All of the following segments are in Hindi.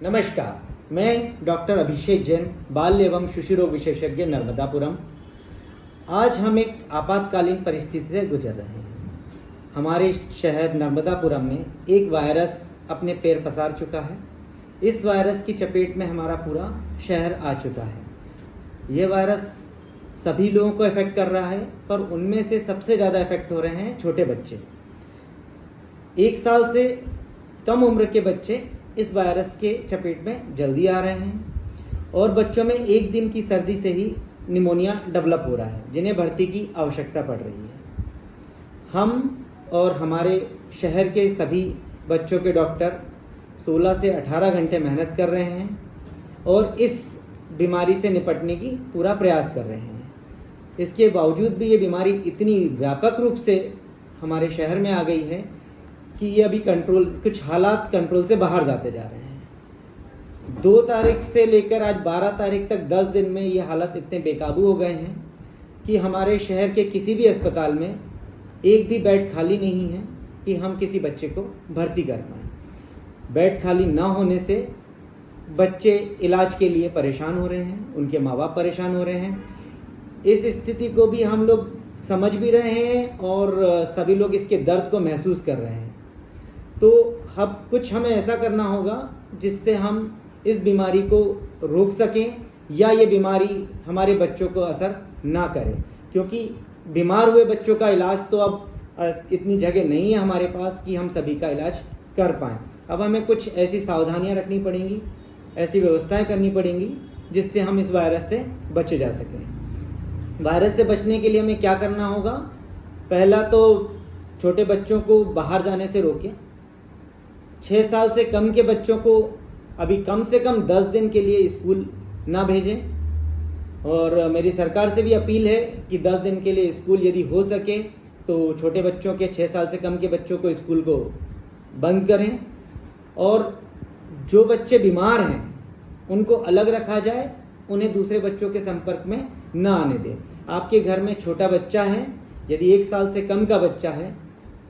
नमस्कार, मैं डॉक्टर अभिषेक जैन, बाल एवं शिशु रोग विशेषज्ञ, नर्मदापुरम। आज हम एक आपातकालीन परिस्थिति से गुजर रहे हैं। हमारे शहर नर्मदापुरम में एक वायरस अपने पैर पसार चुका है। इस वायरस की चपेट में हमारा पूरा शहर आ चुका है। ये वायरस सभी लोगों को इफेक्ट कर रहा है, पर उनमें से सबसे ज़्यादा इफेक्ट हो रहे हैं छोटे बच्चे। 1 साल से कम उम्र के बच्चे इस वायरस के चपेट में जल्दी आ रहे हैं और बच्चों में 1 दिन की सर्दी से ही निमोनिया डेवलप हो रहा है, जिन्हें भर्ती की आवश्यकता पड़ रही है। हम और हमारे शहर के सभी बच्चों के डॉक्टर 16 से 18 घंटे मेहनत कर रहे हैं और इस बीमारी से निपटने की पूरा प्रयास कर रहे हैं। इसके बावजूद भी ये बीमारी इतनी व्यापक रूप से हमारे शहर में आ गई है कि ये अभी कुछ हालात कंट्रोल से बाहर जाते जा रहे हैं। 2 तारीख से लेकर आज 12 तारीख तक 10 दिन में ये हालत इतने बेकाबू हो गए हैं कि हमारे शहर के किसी भी अस्पताल में एक भी बेड खाली नहीं है कि हम किसी बच्चे को भर्ती कर पाएँ। बेड खाली ना होने से बच्चे इलाज के लिए परेशान हो रहे हैं, उनके माँ बाप परेशान हो रहे हैं। इस स्थिति को भी हम लोग समझ भी रहे हैं और सभी लोग इसके दर्द को महसूस कर रहे हैं। तो अब कुछ हमें ऐसा करना होगा जिससे हम इस बीमारी को रोक सकें या ये बीमारी हमारे बच्चों को असर ना करे, क्योंकि बीमार हुए बच्चों का इलाज तो अब इतनी जगह नहीं है हमारे पास कि हम सभी का इलाज कर पाएँ। अब हमें कुछ ऐसी सावधानियां रखनी पड़ेंगी, ऐसी व्यवस्थाएं करनी पड़ेंगी जिससे हम इस वायरस से बचे जा सकें। वायरस से बचने के लिए हमें क्या करना होगा? पहला तो छोटे बच्चों को बाहर जाने से रोकें। 6 साल से कम के बच्चों को अभी कम से कम 10 दिन के लिए स्कूल ना भेजें और मेरी सरकार से भी अपील है कि 10 दिन के लिए स्कूल यदि हो सके तो छोटे बच्चों के 6 साल से कम के बच्चों को स्कूल को बंद करें और जो बच्चे बीमार हैं उनको अलग रखा जाए, उन्हें दूसरे बच्चों के संपर्क में ना आने दें। आपके घर में छोटा बच्चा है, यदि 1 साल से कम का बच्चा है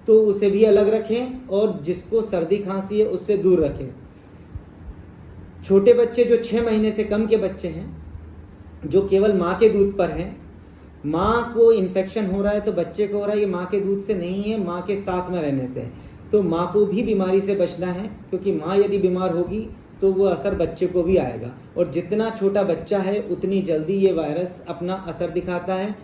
तो उसे भी अलग रखें और जिसको सर्दी खांसी है उससे दूर रखें। छोटे बच्चे जो 6 महीने से कम के बच्चे हैं, जो केवल माँ के दूध पर हैं, माँ को इन्फेक्शन हो रहा है तो बच्चे को हो रहा है, ये माँ के दूध से नहीं है, माँ के साथ में रहने से। तो माँ को भी बीमारी से बचना है, क्योंकि माँ यदि बीमार होगी तो वो असर बच्चे को भी आएगा और जितना छोटा बच्चा है उतनी जल्दी ये वायरस अपना असर दिखाता है।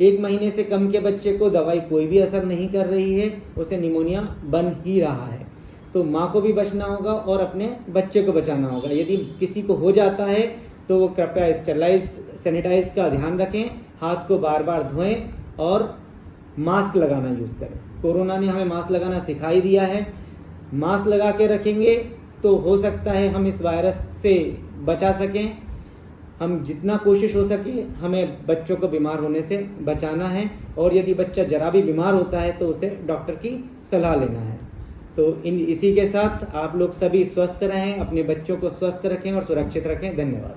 1 महीने से कम के बच्चे को दवाई कोई भी असर नहीं कर रही है, उसे निमोनिया बन ही रहा है। तो माँ को भी बचना होगा और अपने बच्चे को बचाना होगा। यदि किसी को हो जाता है तो वो कृपया सैनिटाइज का ध्यान रखें, हाथ को बार बार धोएं और मास्क लगाना यूज़ करें। कोरोना ने हमें मास्क लगाना सिखा ही दिया है। मास्क लगा के रखेंगे तो हो सकता है हम इस वायरस से बचा सकें। हम जितना कोशिश हो सके हमें बच्चों को बीमार होने से बचाना है और यदि बच्चा जरा भी बीमार होता है तो उसे डॉक्टर की सलाह लेना है। तो इसी के साथ आप लोग सभी स्वस्थ रहें, अपने बच्चों को स्वस्थ रखें और सुरक्षित रखें। धन्यवाद।